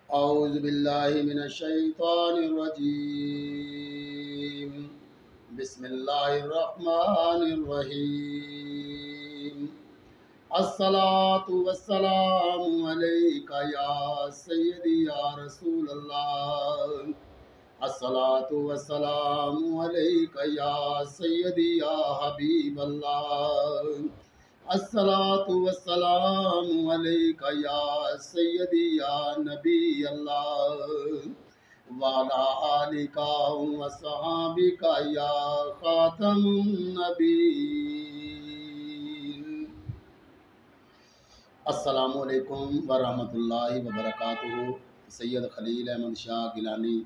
औज़ु बिल्लाहि मिनश शैतानिर रजीम। बिस्मिल्लाहिर रहमानिर रहीम। अस्सलातु वस्सलामु अलैका या सय्यदी या रसूलल्लाह। अस्सलातु वस्सलामु अलैका या सय्यदी या हबीबल्लाह। अस्सलातु वस्सलामु अलैका या सय्यदी या नबी अल्लाह वाला आलिका व सहाबिका या खातमुन नबीन। अस्सलामु अलैकुम व रहमतुल्लाहि व बरकातुहू। सैयद खलील अहमद शाह गिलानी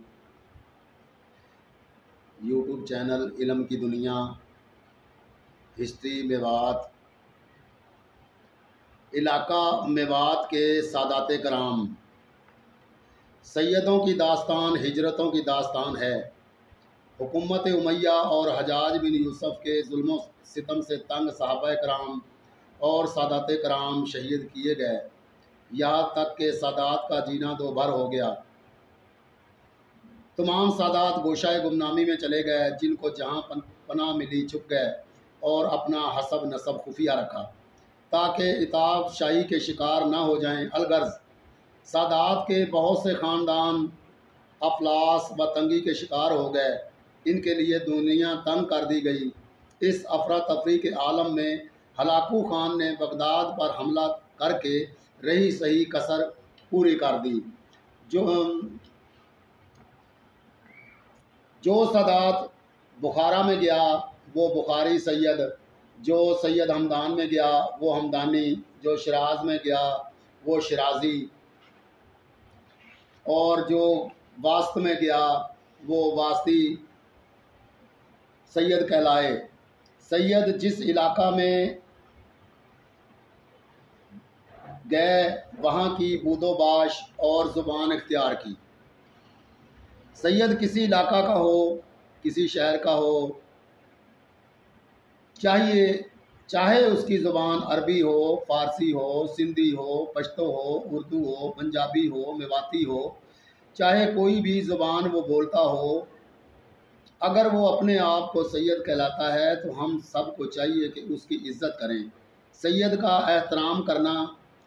यूट्यूब चैनल इल्म की दुनिया, हिस्ट्री मेवात, इलाका मेवात के सादाते कराम, सैयदों की दास्तान, हिजरतों की दास्तान है। हुकूमत उमैया और हजाज बिन यूसुफ के जुल्म सितम से तंग सहाबा कराम और सादाते कराम शहीद किए गए, यहाँ तक के सादात का जीना दो भर हो गया। तमाम सादात गोशाए गुमनामी में चले गए, जिनको जहाँ पनाह मिली छुप गए और अपना हसब नसब खुफिया रखा ताकि इताब शाही के शिकार न हो जाएं। अलगर्ज सादात के बहुत से ख़ानदान अफलास व तंगी के शिकार हो गए। इनके लिए दुनिया तंग कर दी गई। इस अफरा तफरी के आलम में हलाकू खान ने बगदाद पर हमला करके रही सही कसर पूरी कर दी। जो सादात बुखारा में गया वो बुखारी सैयद, जो सैयद हमदान में गया वो हमदानी, जो शिराज में गया वो शिराजी, और जो वास्त में गया वो वास्ती सैयद कहलाए। सैयद जिस इलाका में गए वहाँ की बूदोबाश और ज़ुबान इख्तियार की। सैयद किसी इलाका का हो, किसी शहर का हो, चाहे उसकी ज़ुबान अरबी हो, फ़ारसी हो, सिंधी हो, पश्तो हो, उर्दू हो, पंजाबी हो, मेवाती हो, चाहे कोई भी ज़ुबान वो बोलता हो, अगर वो अपने आप को सैयद कहलाता है तो हम सब को चाहिए कि उसकी इज़्ज़त करें। सैयद का एहतराम करना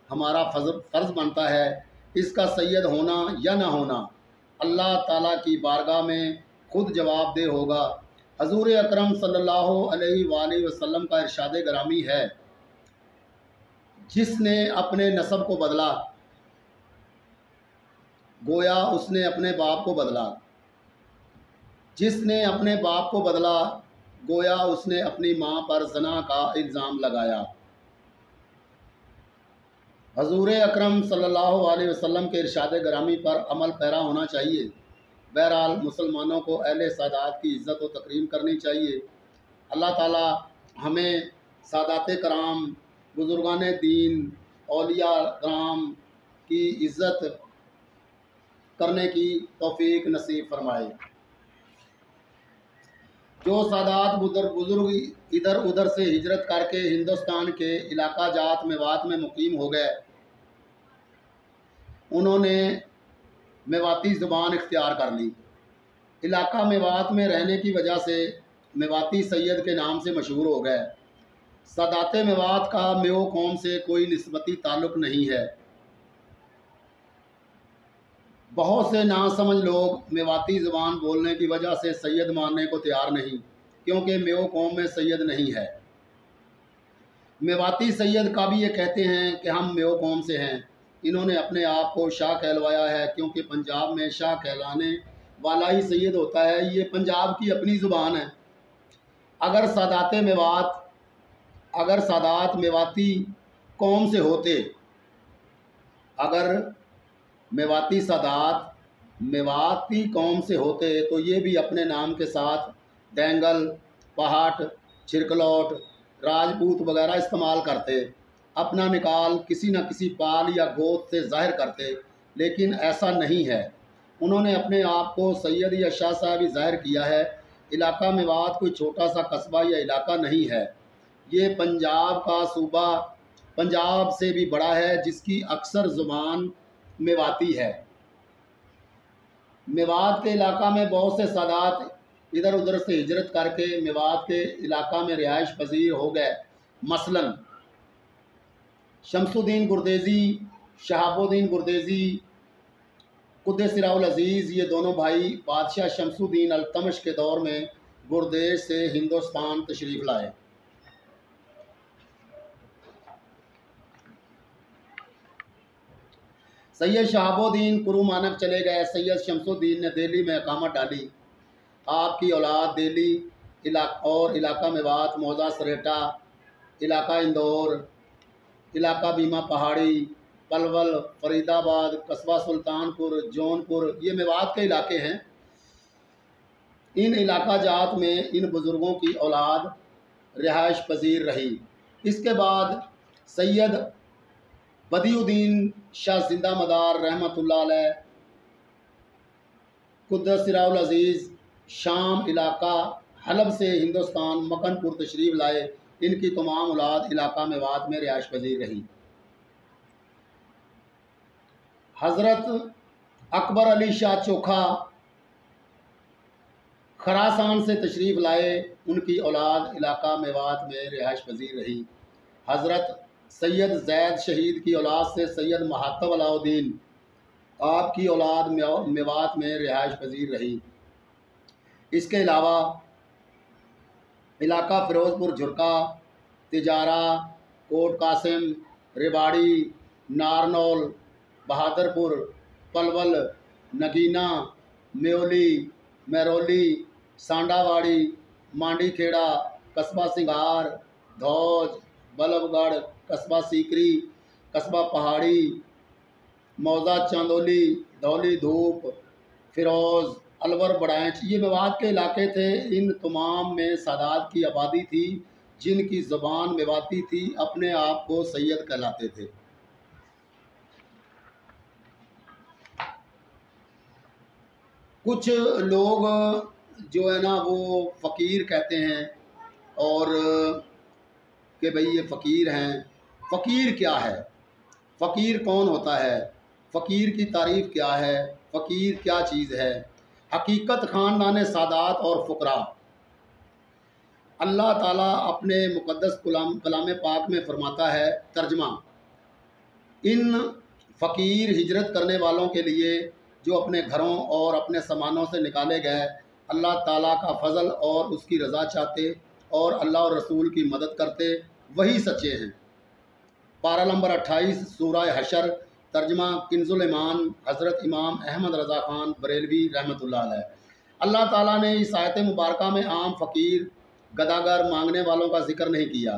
हमारा फ़र्ज़ बनता है। इसका सैयद होना या ना होना अल्लाह ताला की बारगाह में खुद जवाबदेह होगा। हजूर अकरम सल्लल्लाहु अलैहि वसल्लम का इरशाद गरामी है, जिसने अपने नसब को बदला गोया उसने अपने बाप को बदला, जिसने अपने बाप को बदला गोया उसने अपनी माँ पर ज़ना का इल्ज़ाम लगाया। हजूर अकरम सल्लल्लाहु अलैहि वसल्लम के इरशाद गरामी पर अमल पैरा होना चाहिए। बहरहाल मुसलमानों को अहले सादात की इज़्ज़त व तकरीम करनी चाहिए। अल्लाह ताला हमें सादाते कराम, बुज़ुर्गान दीन, औलिया कराम की इज़्ज़त करने की तौफीक नसीब फरमाए। जो सादात बुज़ुर्ग इधर उधर से हिजरत करके हिंदुस्तान के इलाका जात मेवात में मुकीम हो गए, उन्होंने मेवाती ज़ुबान इख्तियार कर ली। इलाका मेवात में रहने की वजह से मेवाती सैयद के नाम से मशहूर हो गए। सादाते मेवात का मेओ कौम से कोई निस्बती ताल्लुक़ नहीं है। बहुत से नासमझ लोग मेवाती ज़ुबान बोलने की वजह से सैयद मानने को तैयार नहीं, क्योंकि मेओ कौम में सैयद नहीं है। मेवाती सैयद का भी ये कहते हैं कि हम मेओ कौम से हैं। इन्होंने अपने आप को शाह कहलवाया है, क्योंकि पंजाब में शाह कहलाने वाला ही सैयद होता है। ये पंजाब की अपनी ज़ुबान है। अगर सादात मेवाती कौम से होते, अगर मेवाती सादात मेवाती कौम से होते तो ये भी अपने नाम के साथ देंगल, पहाट, छिरकलौट, राजपूत वगैरह इस्तेमाल करते, अपना निकाल किसी न किसी पाल या गोद से ज़ाहिर करते, लेकिन ऐसा नहीं है। उन्होंने अपने आप को सैयद या शाह साहब ही ज़ाहिर किया है। इलाका मेवात कोई छोटा सा कस्बा या इलाका नहीं है। ये पंजाब का सूबा पंजाब से भी बड़ा है, जिसकी अक्सर ज़ुबान मेवाती है। मेवात के इलाका में बहुत से सादात इधर उधर से हिजरत करके मेवात के इलाका में रिहाइश पजीर हो गए। मसलन शमसुद्दीन गुरदेजी, शहाबुद्दीन गुरदेजी, कुद्दसिराउल अजीज़, ये दोनों भाई बादशाह शमसुद्दीन अल्तमश के दौर में गुरदेश से हिंदुस्तान तशरीफ़ लाए। सैयद शहाबुद्दीन कुरुमानक चले गए। सैयद शमसुद्दीन ने दिल्ली में इकामत डाली। आपकी औलाद दिल्ली और इलाका मेवात, मौजा सरेटा, इलाका इंदौर, इलाका बीमा पहाड़ी, पलवल, फरीदाबाद, कस्बा सुल्तानपुर, जौनपुर, ये मेवात के इलाके हैं। इन इलाका जात में इन बुज़ुर्गों की औलाद रिहाइश पजीर रही। इसके बाद सैयद बदियुद्दीन शाह जिंदा मदार रहमतुल्लाह अलैह, कुद्दसिराउल अजीज़ शाम इलाका हलब से हिंदुस्तान मकनपुर तशरीफ़ लाए। इनकी तमाम औलाद इलाका मेवात में रिहाइश पजीर रही। हज़रत अकबर अली शाह चोखा खरासान से तशरीफ़ लाए। उनकी औलाद इलाका मेवात में रिहाइश पजीर रही। हज़रत सैयद जैद शहीद की औलाद से सैयद महातब अलाउद्दीन, आपकी औलाद मेवात में रिहाइश पजीर रही। इसके अलावा इलाका फ़िरोज़पुर, झुरका, तिजारा, कोट कासिम, रेवाड़ी, नारनौल, बहादुरपुर, पलवल, नगीना, म्योली, महरौली, सांडावाड़ी, मांडी खेड़ा, कस्बा सिंगार, धौज, बल्लभगढ़, कस्बा सीकरी, कस्बा पहाड़ी, मौजा चांदोली, धौली धूप, फ़िरोज़, अलवर बड़ाइच, ये मेवात के इलाके थे। इन तमाम में सादात की आबादी थी जिनकी ज़बान मेवाती थी, अपने आप को सैयद कहलाते थे। कुछ लोग जो है ना वो फ़कीर कहते हैं और कि भाई ये फ़कीर हैं। फ़कीर क्या है? फ़कीर कौन होता है? फ़कीर की तारीफ़ क्या है? फ़कीर क्या चीज़ है? हकीकत ख़ानदान सादात और फ़ुक़रा। अल्लाह ताला अपने मुक़द्दस कलाम पाक में फ़रमाता है, तर्जमा, इन फ़कीर हिजरत करने वालों के लिए जो अपने घरों और अपने सामानों से निकाले गए, अल्लाह ताला का फ़ज़ल और उसकी रज़ा चाहते और अल्लाह और रसूल की मदद करते, वही सच्चे हैं। पारा नंबर 28 सूरह हशर, तर्जमा किन्ज़ुल ईमान, हज़रत इमाम अहमद रज़ा ख़ान बरेलवी रहमतुल्लाह अलैह। अल्लाह ताला ने इस आयत मुबारका में आम फ़कीर, गदागर, मांगने वालों का ज़िक्र नहीं किया,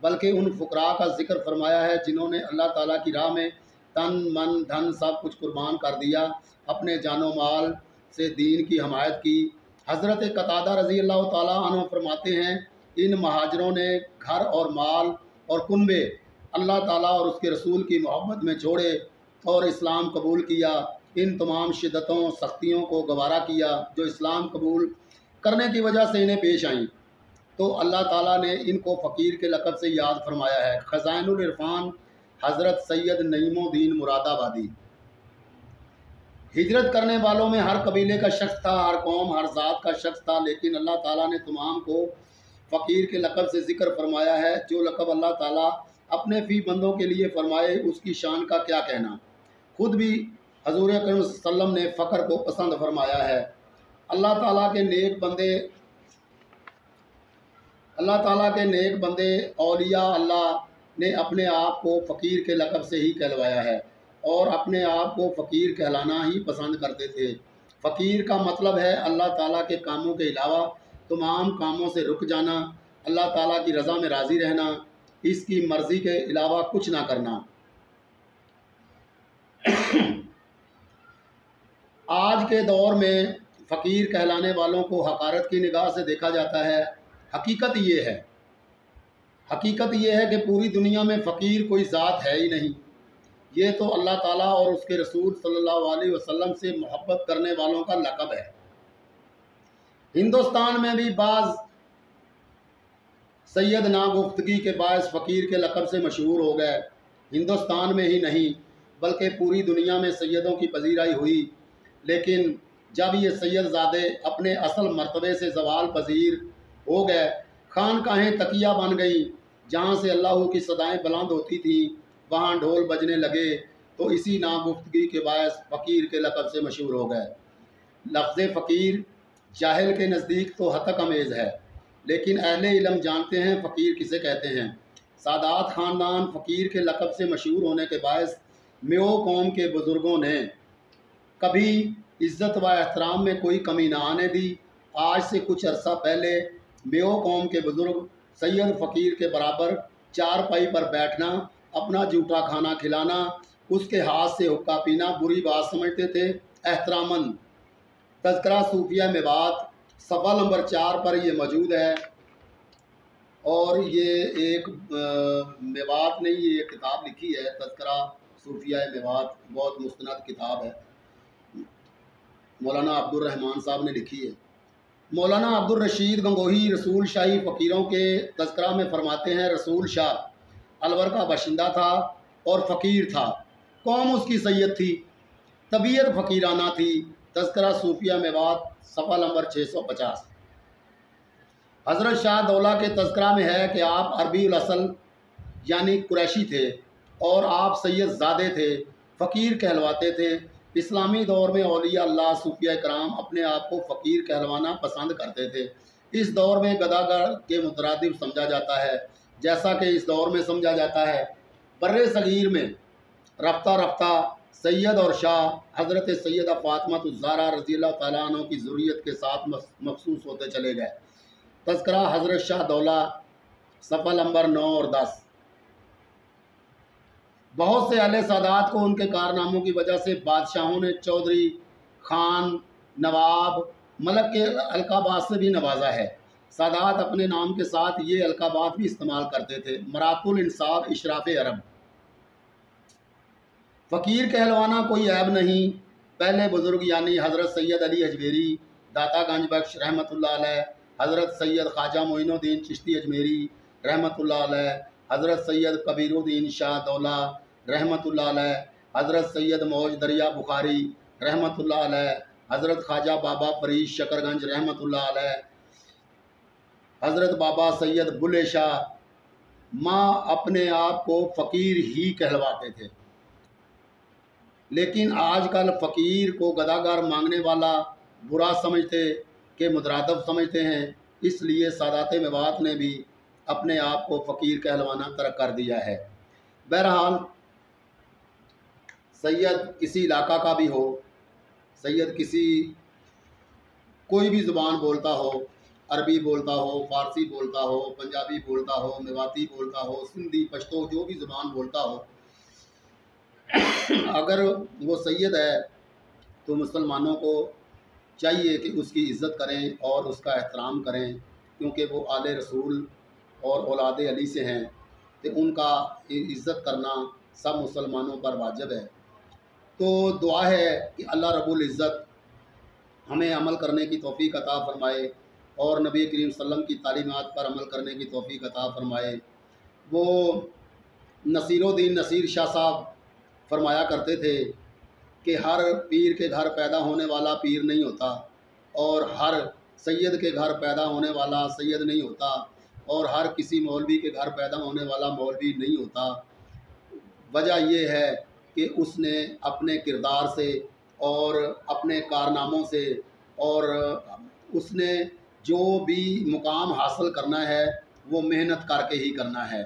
बल्कि उन फ़ुक़रा का ज़िक्र फरमाया है जिन्होंने अल्लाह ताला की राह में तन मन धन सब कुछ कुर्बान कर दिया, अपने जानो माल से दीन की हमायत की। हज़रत कतादा रज़ी अल्लाह ताला अन्हु फरमाते हैं, इन महाजरों ने घर और माल और कुनबे अल्लाह ताला और उसके रसूल की मोहब्बत में छोड़े और इस्लाम कबूल किया। इन तमाम शिद्दतों सख्तियों को गवारा किया जो इस्लाम कबूल करने की वजह से इन्हें पेश आईं, तो अल्लाह ताला ने इनको फ़कीर के लक़ब से याद फरमाया है। ख़ज़ाइनुल इरफ़ान, हज़रत सैयद नईमुद्दीन मुरादाबादी। हिजरत करने वालों में हर कबीले का शख्स था, हर कौम, हर ज़ात का शख्स था, लेकिन अल्लाह ताला ने तमाम को फ़कीर के लक़ब से ज़िक्र फरमाया है। जो लक़ब अल्लाह ताला अपने फ़ी बंदों के लिए फ़रमाए, उसकी शान का क्या कहना। खुद भी हज़ूर अकरम सल्लल्लाहु अलैहि वसल्लम ने फ़क्र को पसंद फरमाया है। अल्लाह ताला के नेक बंदे औलिया अल्लाह ने अपने आप को फ़कीर के लक़ब से ही कहलवाया है और अपने आप को फ़कीर कहलाना ही पसंद करते थे। फ़कीर का मतलब है अल्लाह ताला के कामों के अलावा तमाम कामों से रुक जाना, अल्लाह ताला की रज़ा में राज़ी रहना, इसकी मर्ज़ी के अलावा कुछ ना करना। आज के दौर में फ़कीर कहलाने वालों को हक़ारत की निगाह से देखा जाता है। हकीकत ये है कि पूरी दुनिया में फ़कीर कोई ज़ात है ही नहीं। ये तो अल्लाह ताला और उसके रसूल सल्लल्लाहु अलैहि वसल्लम से मोहब्बत करने वालों का लक़ब है। हिंदुस्तान में भी बाज़ सैयद नागुफ्तगी के बायस फ़कीर के लक़ब से मशहूर हो गए। हिंदुस्तान में ही नहीं बल्कि पूरी दुनिया में सैयदों की पजीराई हुई, लेकिन जब ये सैयदजादे अपने असल मर्तबे से जवाल पजीर हो गए, खानकाहें तकिया बन गई, जहाँ से अल्लाह की सदाएं बुलंद होती थी वहाँ ढोल बजने लगे, तो इसी नागुफ्तगी के बायस फ़कीर के लक़ब से मशहूर हो गए। लफ्ज़ फ़कीर जाहिल के नज़दीक तो हतक अमेज़ है, लेकिन अहले इल्म जानते हैं फ़कीर किसे कहते हैं। सादात ख़ानदान फ़कीर के लक़ब से मशहूर होने के बायस मेओ कौम के बुज़ुर्गों ने कभी इज़्ज़त व एहतराम में कोई कमी ना आने दी। आज से कुछ अरसा पहले मेओ कौम के बुज़ुर्ग सैयद फ़कीर के बराबर चारपाई पर बैठना, अपना जूठा खाना खिलाना, उसके हाथ से हुक्का पीना बुरी बात समझते थे। एहतरामन तज़किरा सूफिया मेवात सफ़ा नंबर 4 पर ये मौजूद है। और ये एक मेवात नहीं, ये एक किताब लिखी है तज़किरा सूफिया मेवात, बहुत मुस्तनद किताब है, मौलाना अब्दुल रहमान साहब ने लिखी है। मौलाना अब्दुल रशीद गंगोही रसूल शाही फ़कीरों के तज़किरा में फरमाते हैं, रसूल शाह अलवर का बाशिंदा था और फ़कीर था, कौम उसकी सैयद थी, तबीयत फ़कीराना थी। तज़किरा सूफिया मेवात सफ़ा नंबर 650। हज़रत शाह दौला के तज़किरा में है कि आप अरबीउल असल यानी कुरैशी थे और आप सैयदजादे थे, फ़कीर कहलवाते थे। इस्लामी दौर में औलिया अल्लाह सूफिया कराम अपने आप को फ़कीर कहलवाना पसंद करते थे। इस दौर में गदागर के मुतरादिफ समझा जाता है, जैसा कि इस दौर में समझा जाता है। बर्रे सगीर में रफ्ता रफ्ता सैयद और शाह हज़रत सैयदा फ़ातिमा रज़ियल्लाहु तआला अन्हा की ज़ुर्रियत के साथ मखसूस होते चले गए। तज़किरा हज़रत शाह दौला सफ़ा नंबर 9 और 10। बहुत से अहले सादात को उनके कारनामों की वजह से बादशाहों ने चौधरी, खान, नवाब, मलक के अलकाबात से भी नवाजा है। सादात अपने नाम के साथ ये अलकाबात भी इस्तेमाल करते थे। मरातुल इंसाफ इशराफ अरब। फ़कीर कहलवाना कोई ऐब नहीं। पहले बुज़ुर्ग यानी हज़रत सैयद अली अजमेरी दाता गंज बख्श रहमतुल्लाह अलैह, हज़रत सैयद ख्वाजा मोइनुद्दीन चिश्ती अजमेरी रहमतुल्लाह अलैह, हज़रत सैयद कबीरुद्दीन शाह दौला रहमतुल्लाह अलैह, हज़रत सैयद मौज दरिया बुखारी रहमतुल्लाह अलैह, हज़रत ख्वाजा बाबा फरीद शकरगंज रहमतुल्लाह अलैह, हज़रत बाबा सैयद बुल्ले शाह माँ अपने आप को फ़कीर ही कहलवाते थे। लेकिन आजकल फ़कीर को गदागार मांगने वाला बुरा समझते के मुतरादफ समझते हैं, इसलिए सादात मेवात ने भी अपने आप को फ़कीर कहलवाना तर्क कर दिया है। बहरहाल सैयद किसी इलाका का भी हो, सैयद किसी कोई भी ज़ुबान बोलता हो, अरबी बोलता हो, फ़ारसी बोलता हो, पंजाबी बोलता हो, मेवाती बोलता हो, सिंधी, पश्तो, जो भी ज़ुबान बोलता हो, अगर वो सैयद है तो मुसलमानों को चाहिए कि उसकी इज़्ज़त करें और उसका एहतराम करें, क्योंकि वो आले रसूल और औलाद अली से हैं, तो उनका इज़्ज़त करना सब मुसलमानों पर वाजिब है। तो दुआ है कि अल्लाह रब्बुल इज़्ज़त हमें अमल करने की तौफ़ीक़ अता फ़रमाए और नबी करीम सल्लल्लाहु अलैहि वसल्लम की तालीमात पर अमल करने की तौफ़ीक़ अता फ़रमाए। वो नसीरुद्दीन नसीर शाह साहब फरमाया करते थे कि हर पीर के घर पैदा होने वाला पीर नहीं होता और हर सैयद के घर पैदा होने वाला सैयद नहीं होता और हर किसी मौलवी के घर पैदा होने वाला मौलवी नहीं होता। वजह यह है कि उसने अपने किरदार से और अपने कारनामों से और उसने जो भी मुकाम हासिल करना है वो मेहनत करके ही करना है।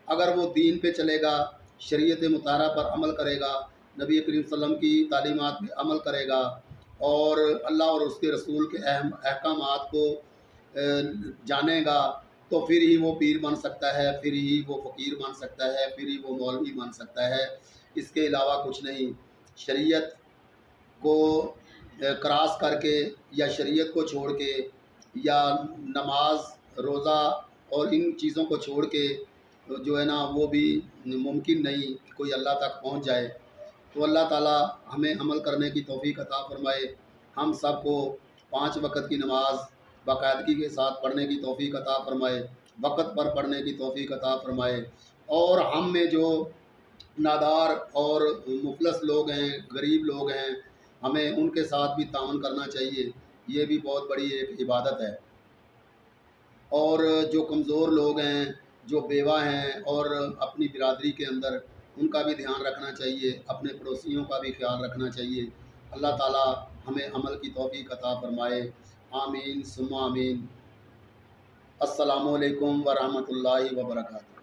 अगर वो दीन पे चलेगा, शरीयत मुताहरा पर अमल करेगा, नबी करीम सल्लल्लाहु अलैहि वसल्लम की तालीमात पे अमल करेगा और अल्लाह और उसके रसूल के अहम अहकामात को जानेगा, तो फिर ही वो पीर बन सकता है, फिर ही वो फ़कीर बन सकता है, फिर ही वो मौलवी बन सकता है। इसके अलावा कुछ नहीं। शरीयत को क्रॉस करके या शरीयत को छोड़ के या नमाज, रोज़ा और इन चीज़ों को छोड़ के जो है ना वो भी मुमकिन नहीं कि कोई अल्लाह तक पहुंच जाए। तो अल्लाह ताला हमें अमल करने की तौफ़ीक़ अता फ़रमाए। हम सब को 5 वक़्त की नमाज बाकायदगी के साथ पढ़ने की तौफ़ीक़ अता फ़रमाए, वक़्त पर पढ़ने की तौफ़ीक़ अता फ़रमाए। और हम में जो नादार और मुफ़लस लोग हैं, गरीब लोग हैं, हमें उनके साथ भी ताउन करना चाहिए। ये भी बहुत बड़ी एक इबादत है। और जो कमज़ोर लोग हैं, जो बेवा हैं और अपनी बिरादरी के अंदर, उनका भी ध्यान रखना चाहिए, अपने पड़ोसियों का भी ख्याल रखना चाहिए। अल्लाह ताला हमें अमल की तौफ़ीक़ अता फ़रमाए। आमीन सुम्मा आमीन। अस्सलामु अलैकुम व रहमतुल्लाहि व बरकातुहू।